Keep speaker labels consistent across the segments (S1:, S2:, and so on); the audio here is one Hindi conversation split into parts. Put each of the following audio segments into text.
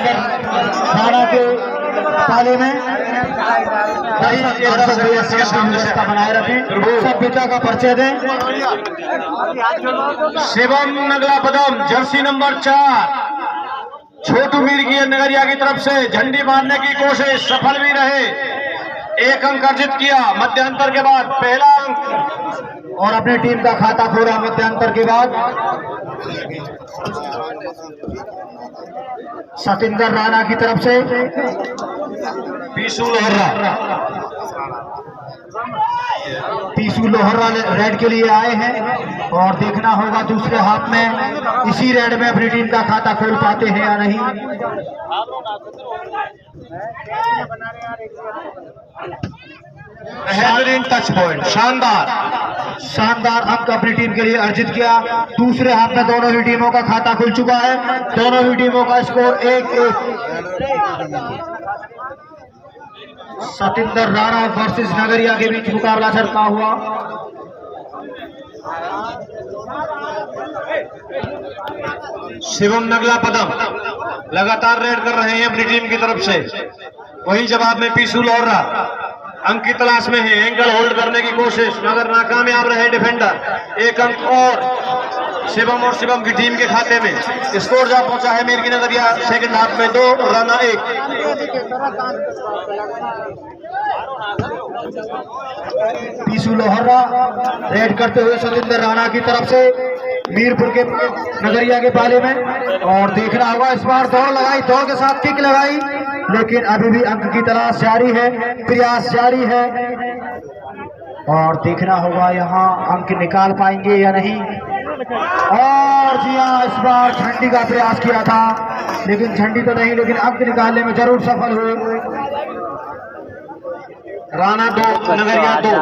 S1: सतेंद्र राणा के पाले में व्यवस्था बनाए रखें, सभ्यता का परिचय दें।
S2: शिवम नगला पदम जर्सी नंबर 4 छोटू मीर की नगरिया की तरफ से झंडी मारने की कोशिश सफल भी रहे, 1 अंक अर्जित किया मध्यांतर के बाद, पहला अंक
S1: और अपनी टीम का खाता खोला मध्यांतर के बाद। सतेंद्र राणा की तरफ से
S2: पीसू लोहरा,
S1: पीसू लोहरा रेड के लिए आए हैं और देखना होगा दूसरे हाथ में इसी रेड में अपनी टीम का खाता खोल पाते हैं या नहीं।
S2: बेहतरीन टच पॉइंट,
S1: शानदार अंक अपनी टीम के लिए अर्जित किया। दूसरे हाथ में दोनों ही टीमों का खाता खुल चुका है, दोनों ही टीमों का स्कोर 1-1। सतेंद्र राणा वर्सेस नगरिया के बीच मुकाबला चलता हुआ।
S2: शिवम नगला पदम लगातार रेड कर रहे हैं अपनी टीम की तरफ से, वहीं जवाब में पीसू लोहरा अंक की तलाश में है, एंगल होल्ड करने की कोशिश मगर नाकामयाब रहे डिफेंडर, 1 अंक और शिवम और शिवम की टीम के खाते में। स्कोर जा पहुंचा है मीर की नगरिया सेकंड हाफ में 2 राना 1।
S1: पीसू लोहरा रेड करते हुए सतेंद्र राणा की तरफ से मीरपुर के नगरिया के पाले में, और देखना होगा इस बार दौड़ लगाई, दौड़ के साथ किक लगाई, लेकिन अभी भी अंक की तलाश जारी है, प्रयास जारी है और देखना होगा यहाँ अंक निकाल पाएंगे या नहीं। और जी हाँ, इस बार झंडी का प्रयास किया था लेकिन झंडी तो नहीं, लेकिन अंक निकालने में जरूर सफल हुए।
S2: राणा 2 नगरिया 2।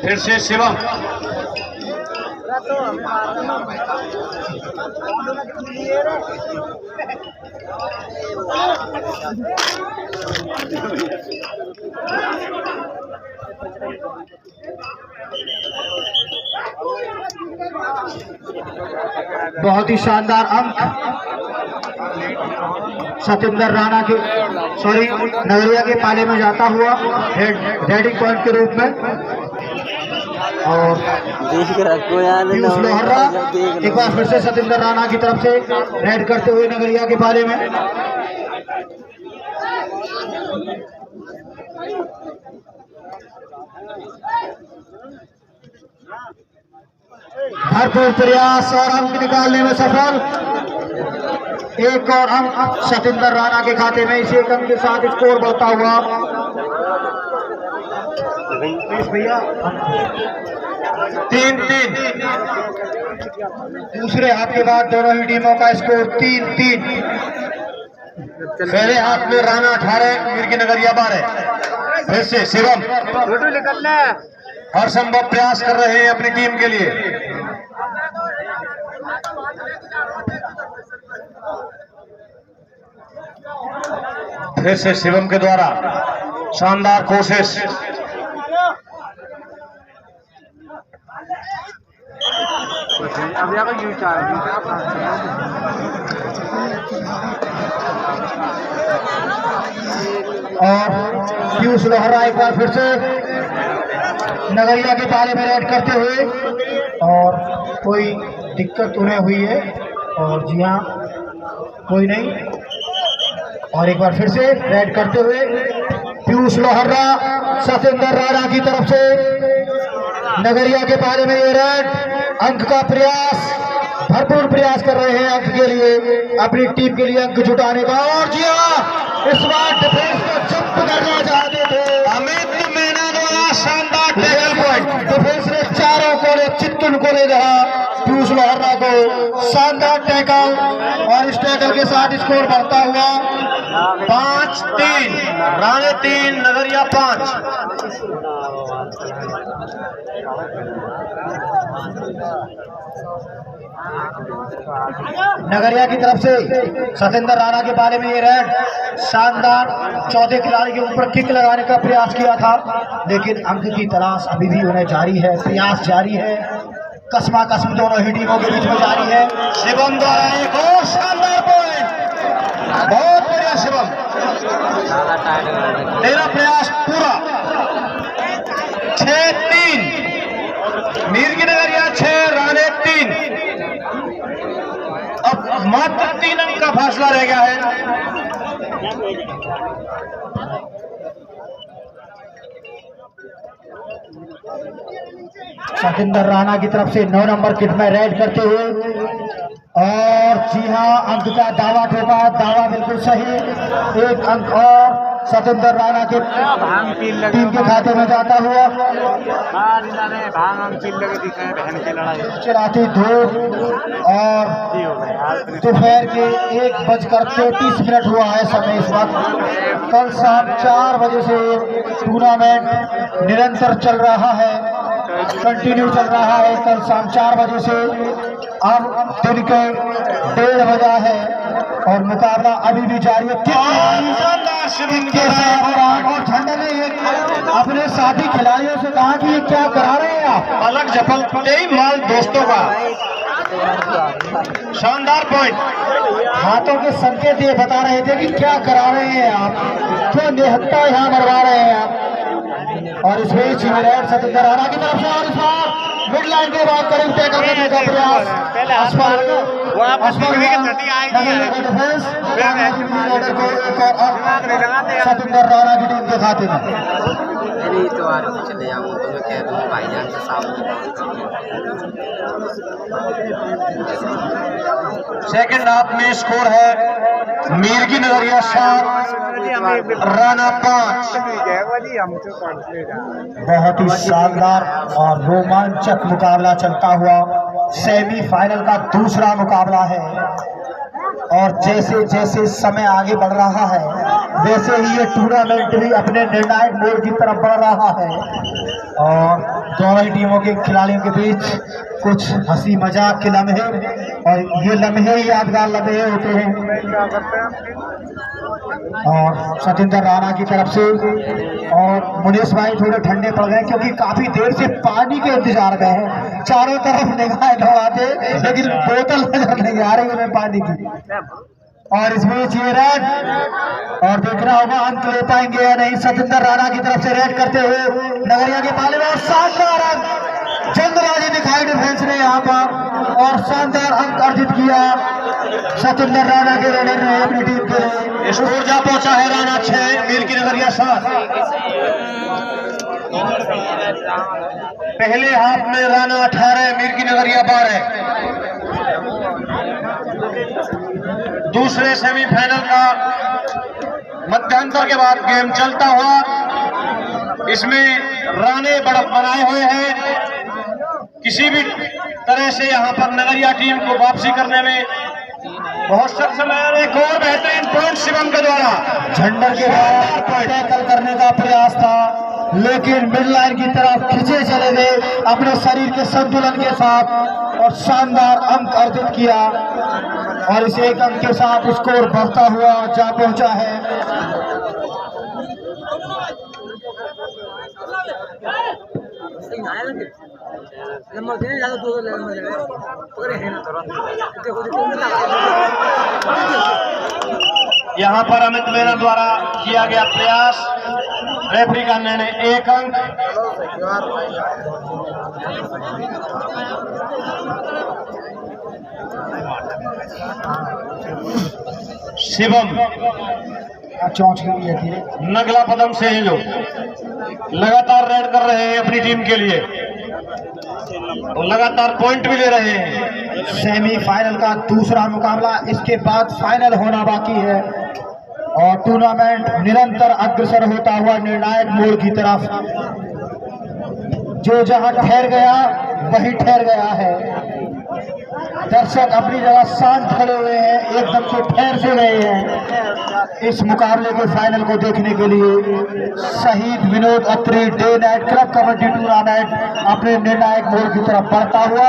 S2: फिर से शिवम,
S1: बहुत ही शानदार अंक सतेंद्र राणा के नगरिया के पाले में जाता हुआ हेडिंग पॉइंट के रूप में। और पीयूष लोहरा एक बार फिर से सतेंद्र राणा की तरफ से रेड करते हुए नगरिया के पाले में। भरपूर प्रयास और अंक निकालने में सफल, 1 और अंक सतेंद्र राणा के खाते में। इसी 1 अंक के साथ स्कोर बढ़ता हुआ। भैया
S2: 3-3।
S1: दूसरे हाथ के बाद दोनों ही टीमों का स्कोर 3-3।
S2: पहले हाथ में राणा 18 मीर की नगरिया 12। फिर से शिवम हर संभव प्रयास कर रहे हैं अपनी टीम के लिए। फिर से शिवम के द्वारा शानदार कोशिश,
S1: और पीयूष लोहरा एक बार फिर से नगरिया के पाले में रेड करते हुए, और कोई दिक्कत उन्हें हुई है, और जी हाँ कोई नहीं। और एक बार फिर से रेड करते हुए पीयूष लोहरा सतेंद्र राणा की तरफ से नगरिया के पाले में ये रेड, अंक का प्रयास, भरपूर प्रयास कर रहे हैं अंक के लिए, अपनी टीम के लिए अंक जुटाने का। और जी हाँ, इस बार डिफेंस को जंप करना चाहते थे
S2: अमित मीना द्वारा शानदार टैकल पॉइंट।
S1: डिफेंस ने चारों कोने चित्तुन को ले रहा पीयूष लोहरा को, शानदार टैकल, और इस टैकल के साथ स्कोर बढ़ता हुआ
S2: 5-3 राणे 3 नगरिया 5।
S1: नगरिया की तरफ से सतेंद्र राणा के बारे में ये रेड, शानदार चौथे खिलाड़ी के ऊपर किक लगाने का प्रयास किया था, लेकिन अंक की तलाश अभी भी उन्हें जारी है, प्रयास जारी है, कसमा कसम दोनों ही टीमों के बीच में जारी है।
S2: शिवम द्वारा एक और शानदार पॉइंट, तेरा प्रयास पूरा। 6-3 मीर की नगरिया 6 राणे 3। अब मात्र 3 अंक का फासला रह गया है।
S1: सतिंदर राणा की तरफ से 9 नंबर किट में रेड करते हुए, और जी हाँ, अंक का दावा ठोका। दावा बिल्कुल सही। 1 अंक और सतिंदर राणा के टीम के खाते में जाता हुआ। चलाती धूप और दोपहर के 1:33 हुआ है समय इस वक्त। कल शाम 4 बजे से टूर्नामेंट निरंतर चल रहा है, कंटिन्यू चल रहा है। कल शाम 4 बजे से अब दिन के 1:30 बजा है और मुकाबला अभी भी जारी है। और झंडा ने अपने साथी खिलाड़ियों से कहा कि ये क्या करा रहे हैं आप?
S2: अलग झपलते ही माल दोस्तों का शानदार पॉइंट।
S1: हाथों के संकेत ये बता रहे थे कि क्या करा रहे हैं आप, क्यों निहत्ता यहाँ मरवा रहे हैं आप। और इस बीच सतिंदर राणा की तरफ से, और इस बार मिड लाइन के बाद करीब टैकल करने का प्रयास। सतिंदर राणा की टीम के खाते में।
S3: चले जाऊँ तो मैं कह दूँ भाईजान से सामने।
S2: सेकंड हाफ में स्कोर है मीर की नगरिया 7 राणा 5।
S1: बहुत ही शानदार और रोमांचक मुकाबला चलता हुआ सेमीफाइनल का दूसरा मुकाबला है। और जैसे जैसे समय आगे बढ़ रहा है, वैसे ही ये टूर्नामेंट भी अपने निर्णायक मोड़ की तरफ बढ़ रहा है। और दोनों ही टीमों के खिलाड़ियों के बीच कुछ हंसी मजाक के लम्हे, और ये लम्हे यादगार लम्हे होते हैं। और सतिंदर राणा की तरफ से, और मुनीश भाई थोड़े ठंडे पड़ गए क्योंकि काफी देर से पानी के इंतजार में हैं। चारों तरफ निगाहें दौड़ाते, लेकिन बोतल नजर नहीं आ रही उन्हें पानी की। और इस बीच ये रेड, और देखना होगा अंक ले पाएंगे या नहीं। सतिंदर राणा की तरफ से रेड करते हुए नगरिया के पाले में, और शानदार अंक जल्दबाजी दिखाई डिफेंस ने यहाँ पर, और शानदार अंक अर्जित किया सतिंदर राणा के रेडर ने अपनी टीम के लिए।
S2: स्कोर जा पहुंचा है राणा 6 मीर की नगरिया 7। पहले हाफ में राणा 18 मीर की नगरिया 12। दूसरे सेमीफाइनल का मध्यांतर के बाद गेम चलता हुआ, इसमें राणे बढ़त बनाए हुए हैं। किसी भी तरह से यहाँ पर नगरिया टीम को वापसी करने में बहुत सक्षम है। एक और बेहतरीन पॉइंट शिवम के द्वारा
S1: झंडर के द्वारा टैकल करने का प्रयास था, लेकिन मिड लाइन की तरफ खींचे चले गए अपने शरीर के संतुलन के साथ, और शानदार अंक अर्जित किया। और इस 1 अंक के साथ स्कोर बढ़ता हुआ जा पहुंचा है।
S2: यहाँ पर अमित मेहरा द्वारा किया गया प्रयास, रेफरी का निर्णय 1 अंक। शिवम
S1: चौंच गई है धीरे।
S2: नगला पदम से हैं जो लगातार रेड कर रहे हैं अपनी टीम के लिए, और लगातार पॉइंट भी ले रहे हैं।
S1: सेमीफाइनल का दूसरा मुकाबला, इसके बाद फाइनल होना बाकी है, और टूर्नामेंट निरंतर अग्रसर होता हुआ निर्णायक मोड़ की तरफ। जो जहां ठहर गया वही ठहर गया है। दर्शक अपनी जगह शांत खड़े हुए हैं, एकदम से ठहर से गए हैं इस मुकाबले के फाइनल को देखने के लिए। शहीद Vinod Atri day night club kabaddi tournament अपने निर्णायक मोड़ की तरफ बढ़ता हुआ।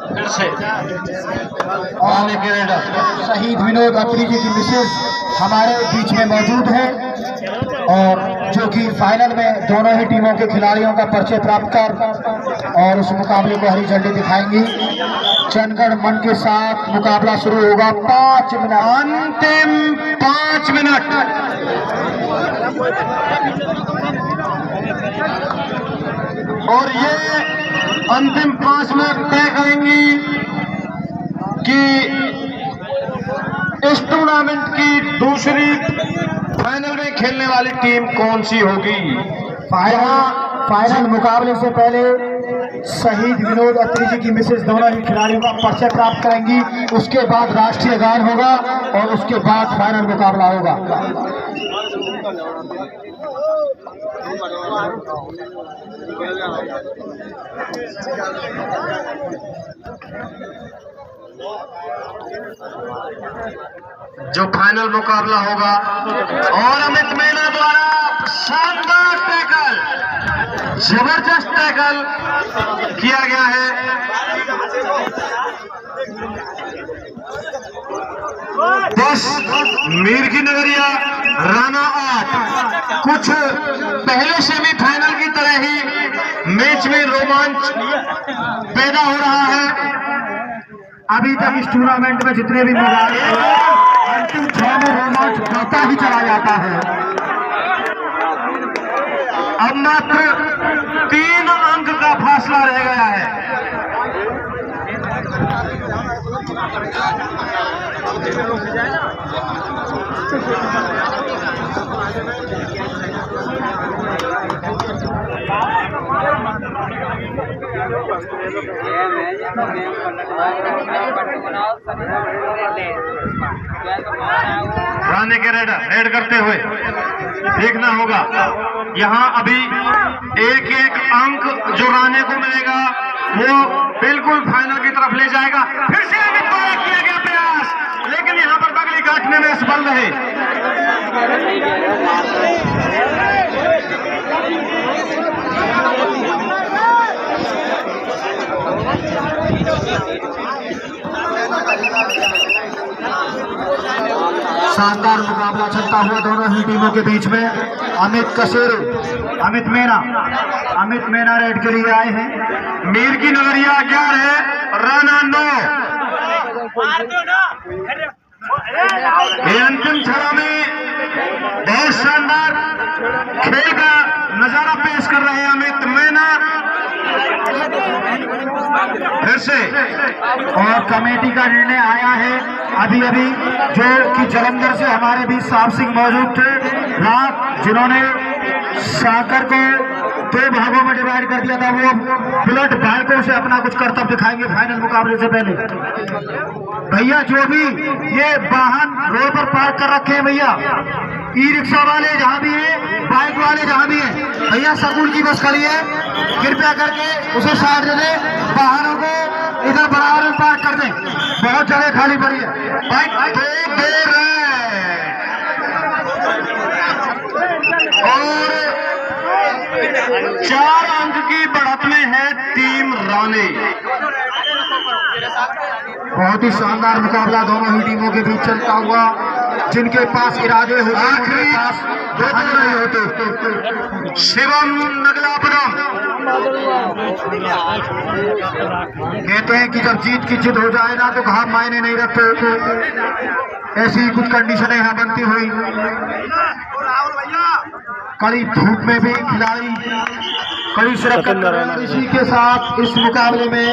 S2: फिर से
S1: शहीद विनोद अत्री जी की मिसेज हमारे बीच में मौजूद है, और जो कि फाइनल में दोनों ही टीमों के खिलाड़ियों का परिचय प्राप्त कर और उस मुकाबले को हरी झंडी दिखाएंगी। जनगण मन के साथ मुकाबला शुरू होगा। 5 मिनट,
S2: अंतिम 5 मिनट। और ये अंतिम 5 मिनट तय करेंगी कि इस टूर्नामेंट की दूसरी फाइनल में खेलने वाली टीम कौन सी होगी।
S1: फाइनल मुकाबले से पहले शहीद विनोद अत्री जी की मिसेज दोनों ही खिलाड़ियों का परिचय प्राप्त करेंगी। उसके बाद राष्ट्रीय गान होगा और उसके बाद फाइनल मुकाबला होगा।
S2: जो फाइनल मुकाबला होगा और अमित मीना द्वारा शानदार टैकल, जबरदस्त टैकल किया गया है। बस मीर की नगरिया राना 8 कुछ पहले सेमीफाइनल की तरह ही मैच में रोमांच पैदा हो रहा है।
S1: अभी तक इस टूर्नामेंट में जितने भी मुकाबले अंतिम 6 में रोमांच बढ़ता ही चला जाता है।
S2: अब मात्र 3 अंक का फासला रह गया है। राने के रेड करते हुए देखना होगा। यहाँ अभी एक एक अंक जो राने को मिलेगा वो बिल्कुल फाइनल की तरफ ले जाएगा। फिर से अमित द्वारा किया गया प्रयास, लेकिन यहाँ पर बगली काटने में असफल रहे।
S1: शानदार मुकाबला चलता हुआ दोनों ही टीमों के बीच में। अमित मेना रेड के लिए आए हैं।
S2: मीर की नगरिया 11, राना 9। ये अंतिम छड़ा में बहुत शानदार खेल का नजारा पेश कर रहे हैं अमित मेना। फिर से
S1: और कमेटी का निर्णय आया है अभी जो कि जलंधर से हमारे बीच साहब सिंह मौजूद थे रात, जिन्होंने साकर को 2 भागों में डिवाइड कर दिया था। वो बुलेट बाइकों से अपना कुछ कर्तव्य दिखाएंगे फाइनल मुकाबले से पहले। भैया जो भी ये वाहन रोड पर पार्क कर रखे हैं भैया, ई रिक्शा वाले जहाँ भी हैं, बाइक वाले जहाँ भी हैं, भैया स्कूल की बस खड़ी है, कृपया करके उसे साइड दे दें, वाहनों को इधर बराबर में पार्क कर दें, बहुत जगह खाली पड़ी है।
S2: बाइक देर है और 4 अंक की बढ़त में है टीम राने।
S1: बहुत ही शानदार मुकाबला दोनों ही टीमों के बीच चलता हुआ। जिनके पास इरादे होते
S2: आखिरी
S1: नहीं होते।
S2: शिवम नगलापुरम
S1: कहते हैं कि जब जीत की जिद हो जाए ना तो घाव मायने नहीं रखते। ऐसी कुछ कंडीशनें यहाँ बनती हुई। कड़ी धूप में भी खिलाड़ी कड़ी शिरकत कर रहे हैं। इसी के साथ इस मुकाबले में